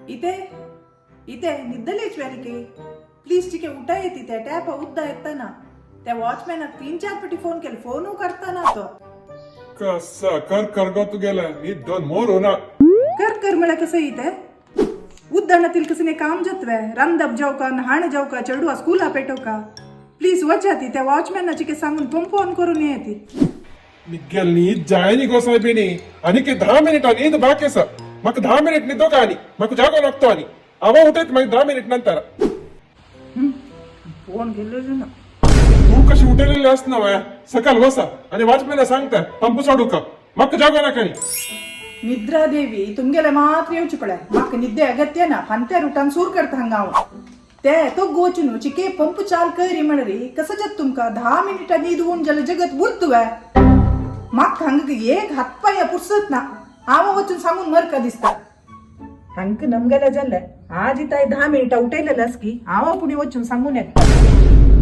इथे इथे निद्दलेच वेरिके प्लीज ठीक आहे उठा येते त्या टॅप उद्दा येताना त्या वॉचमॅनाक 3-4 पटी फोन केले फोन करताना तो कसा कर करगोतू गेला नी दोन मोर होना कर मला कसं इथे उद्दानातील कसं नाही काम जत्वे रामदब जाऊ का हाण जाऊ का चढू स्कूल पेटो का प्लीज वचाती त्या वॉचमॅनाची के सांगून फोन करून येते निघेल नी जायनी गोसायबिनी आणि की 10 मिनिटांनी ಇದು ಬಾಕಿ ಸ मग 10 मिनिट निदो कानी मग जागो लागतो आणि आवा उठत मग 10 मिनिट नंतर फोन गेलो ना तू कशी उठलेली असणार सकाळ वसा आणि वॉचमॅन सांगता पंप सोडू का मग जागो ना कानी निद्रादेवी तुमगेला मात्र येऊची पडाय मग निद्दे अगत्य ना हंत्या रुटान सूर करता हंगाव ते तो गोचनु चिके पंप चाल करी म्हणरी कसं जत तुमका 10 मिनिटांनी इदवून जल जगत बुडतुय मग हंग एक हातपाय पुरसत ना आवा वचून सांगून मर का दिसता हंक नमगेला जल्ले आज इथं 10 मिनिटं उठेलेलंस की आवा पुढे वचून सांगून येत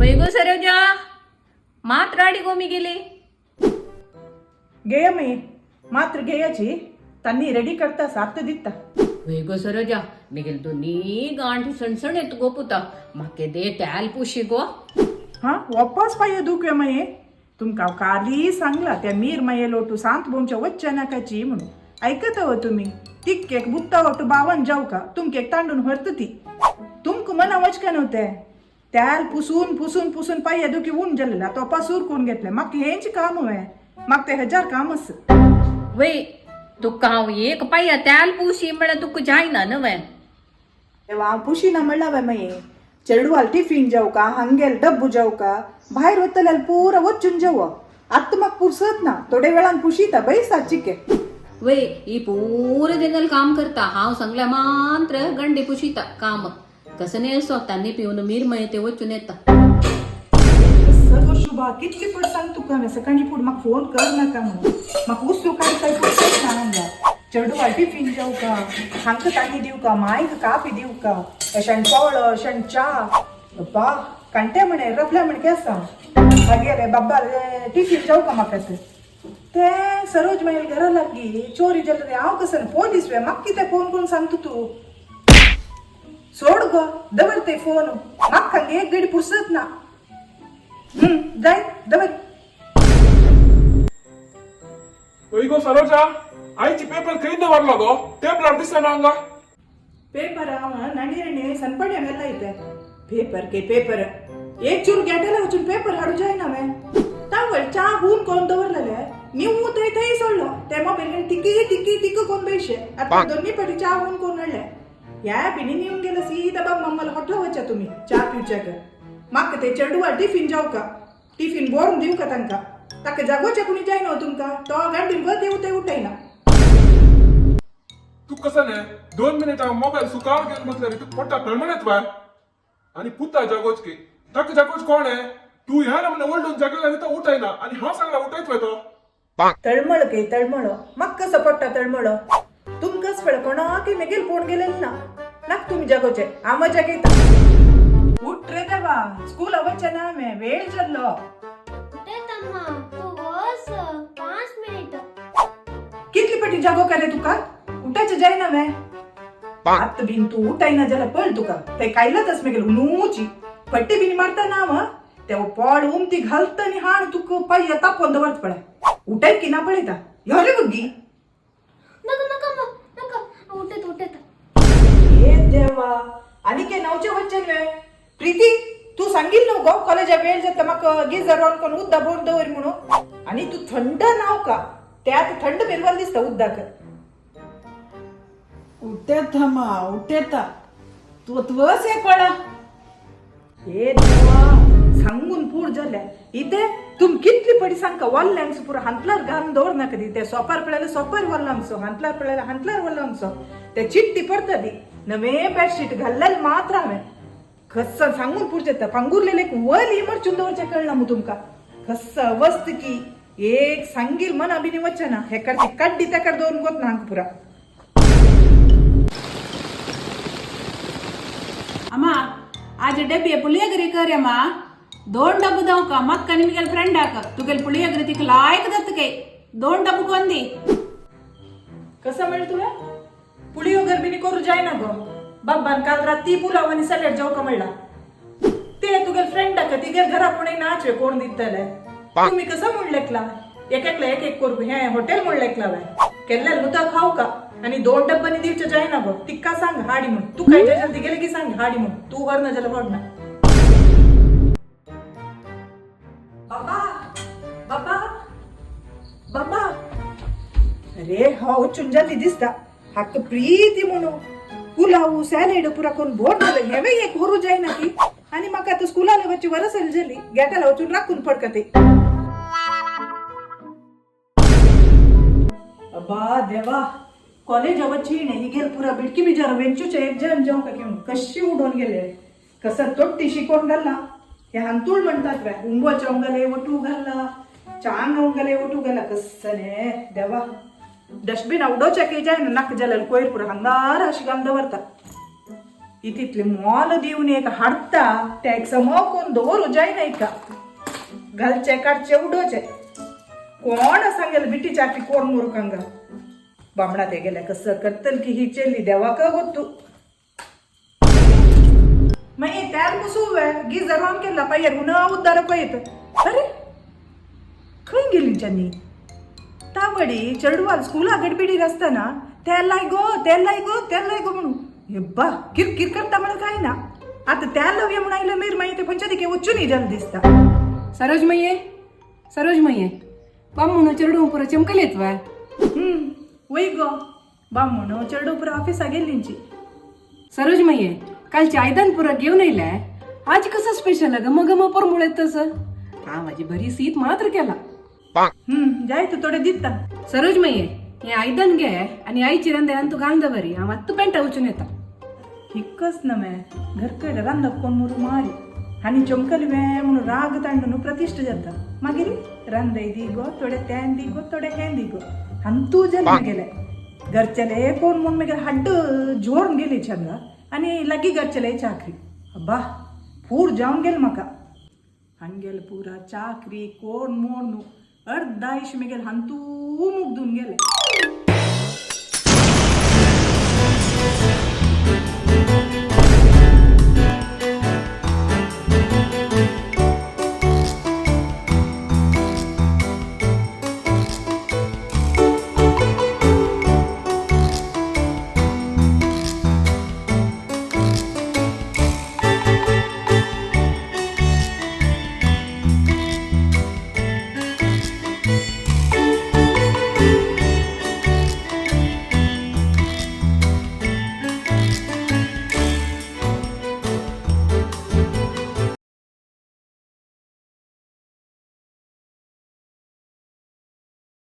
वैगो सरोजा मात्र आडी गोमी गेली गेय मी मात्र गेयाची तन्नी रेडी करता सात दित्ता वैगो सरोजा निगेल तो नी गांठी सणसण येत गोपुता माके दे त्याल पुशी गो हा वापस पाय दुखे मये तुमका काली सांगला त्या मीर मये लोटू सांत बोमच्या वच्चनाकाची म्हणून ऐकत हो तुम्ही तिक एक बुट्टा होतो बावन जाऊ का तुमके एक तांडून हरत ती तुमक मना वचका नव्हते त्याल पुसून पाय दुखी ऊन जल्लेला तो पासूर कोण घेतले मग हेंच काम आहे मग ते 1000 कामच वै तुका हांव एक पाया त्याल पुशी म्हण तुका जायना नवे तेव्हा पुशी ना म्हणला मये चेडवाल टिफिन जाऊ का हंगेल डब्बू जाऊ का बाहेर होतल्याल पूरा वच्चून जाऊ आत्ता मग पुरसत ना थोडे वेळान पुशीता बैसा चिके वै ई पूरे दिनल काम करता हांव सांगल्या मात्र गंडे पुशीता काम कसं नाही असो त्यांनी पिऊन मीर मय ते वचून येता सर्व शुभा कितली पड सांग तुका मी सकाळी पुढे मग फोन कर नका म्हणून मग उसू काय काय पुरसत ना चेडवाल टिफिन जाऊ का हांक तांनी देऊ का मायक कापी देऊ का अशान पवळ अशान चा बा कंटे म्हणे रफल्या म्हणे केसा मागे बाबा टिफिन जाऊ का म्हाका ते सरोज मैल घरा लागी चोरी जल्ले हांव कसं पोलीस वे मग कितें फोन करून सांगतो तू सोड गो दवर ते फोन म्हाका एक घडी पुरसत ना जाय दवर ओइगो सरोजा आईची पेपर कईंद वरला गो टेबल दिसना हंगा पेपर नडीरणे सनपड्या मेला ಐತೆ पेपर एक चूर गेटला वचून पेपर हाडू जाय ना मैं तावळ चा हून कोण दवरलेले ನೀವು थंय सोडलो ते मोबाईल तिक्की कोण बेशे आता दोन्ही पटी चा हून कोण हडले या पिणी निऊन गेला सीधा बाब मम्माला हॉटेल वचा तुम्ही चा पिवच्याक माक ते चेडवा टिफिन जाऊ का टिफिन बोरून देऊ का तांका ताका जागोच्या कुणी जाय ना तुमका तो गाडीन वर देऊ ते उठायना तू कसं नाही 2 मिनिट मोबाईल सुकाळ घेऊन बसले रे तू पोटा तळमळत वा आणि पुता जागोच की तक जागोच कोण आहे तू ह्या नमने ओल्डून जागला तर उठायना आणि हा सगळा उठायचोय तो तळमळ मग कसं पट्टा तळमळ तुमकाच पड कोणाकी मेगेल फोन गेलेल ना नाक तुम्ही जागोचे आम्हा जागेता उठ रे देवा स्कूल अवचे ना मे वेळ जल्लो तम्मा तू बस 5 मिनिट कितली पटी जागो करे तुका उठायचे जाय ना मे आत बिन तू उठायना जला पळ तुका ते कायलातच मेगेल नूची पट्टी बिन मारता ना व तेव्हा पॉड उमती घालतनी हाण तुक पाय तापवून दवरत पडा उठाय की ना पळेता याले बग्गी नका उठत ए देवा आणि के नावचे वचन वे प्रीती तू सांगिल ना गो कॉलेजा वेळ जाता मग गिझर ऑन करून उद्दा बोन दवर म्हणून आणि तू थंड नाव का त्यात थंड बेलवर दिसता उद्दाक उठेता तू त्वस एक पडा ए देवा सांगून पूर झाल्या इथे तुम कितली पडी सांग वल्ल्यांस पुरा हंतलार घालून दौड ना कधी ते सोपार पळायला सोपार वल्लांसो हंतलार पळायला हंतलार वल्लांसो ते चिट्टी पडतदी नवे बेडशीट घाललेल मात्र हांवें खस्स सांगून पूर जाता पांगुरलेले वल इमर चुंदवरचे कळना मग तुमका खस्स वस्त की एक सांगील मन अभिनय वचना हे करते कड्डी त्या कड दोन गोत ना हांक पुरा अम्मा आज डब्बे पुलियोगरे कर अम्मा 2 डब्बू दाव का मक्का निमगेल फ्रेंड आक तुगेल पुलियोगरे तिक लायक दत्त के 2 डब्बू कोण दी कसं मिळेल तुला पुळीयोगर बिनी करू जाय ना गो बाबान काल राती पुलाव आणि सॅलड जाऊ का म्हणला ते तुगेल फ्रेंड का तिगेल घरा पुणे नाचवे कोण दितले तुम्ही कसं म्हणलेकला एकला एक एक करू हे हॉटेल म्हणलेकला बाय केल्ल्या नुता खाऊ का आणि 2 डब्बानी दिवचे जाय ना गो तिक्का सांग हाडी म्हण तू काय जल्दी गेले की सांग हाडी म्हण तू वर ना जल होड ना बाबा बाबा बाबा अरे हो चुंजाली दिसता हक्क प्रीती म्हणू पुलाव सॅलेड पुरा कोण बोट झालं हेवे एक होरू जाय ना की आणि मग आता स्कूलाला वरची वरसल झाली गॅटाला वचून राखून फडकते अबा देवा कॉलेज वरची नाही गेल पुरा बिडकी बिजार वेंचूचे एक जण जाऊ का घेऊन कशी उडून गेले कसं तोट्टी शिकवून घालला हे हंतुळ म्हणतात व्या उंबोच्या उंगले वटू घालला चांग उंगले वटू घाला कसं ने देवा डस्टबिन आवडोच्या की जाय ना नाक जलल कोयर पुरा हंगार अशी गंध वरता इतितले मॉल देऊन एक हाडता त्या एक समो कोण दोरू जाय नाही का घालचे काढचे उडोचे कोण सांगेल बिटी चाकी कोण मुरुकांगा बामणा ते गेल्या कसं करतल की ही चेली देवा का होतो मग त्यार मुसू गी जरूर केला पाहिजे उन्हा उद्धार पाहिजे अरे खंय गेली त्यांनी तावडी चढवाल स्कूला गडबिडी असताना त्याला गो म्हणून हे बा किरकिर करता मला काय ना आता त्याला ये म्हणायला मीर माहिती पंचायती के उच्चून जल दिसता सरोज मये बामून चरडू पुरा चमकलेत वा वय गो बामून चरडू पुरा ऑफिसा गेलींची सरोज मये कालची आयदन पुरा घेऊन येयलाय आज कसं स्पेशल गम पर मुळे तसं हा माझी बरी सीत मात्र केला जाय तू थोडे दिसता सरोज मये हे आयदन घे आणि आईची रंदे तू गांध बरी हा तू पेंटा उचून येता हिक्कच न मे घरकडे रांदप कोण मुरू मारी आणि चमकल वे म्हणून राग तांडून प्रतिष्ठ जाता मागीर रांदय दिगो थोडे त्यान दिगो थोडे हें दिगो हंतू जल गेले घरचेले कोण म्हणून मग हड्ड जोडून गेली चंगा आणि लगी घरचेले चाकरी अब्बा पूर जाऊन गेल म्हाका हंगेल पुरा चाकरी कोण मोडू अर्ध आयुष्य मेगेल हंतू मुगदून गेले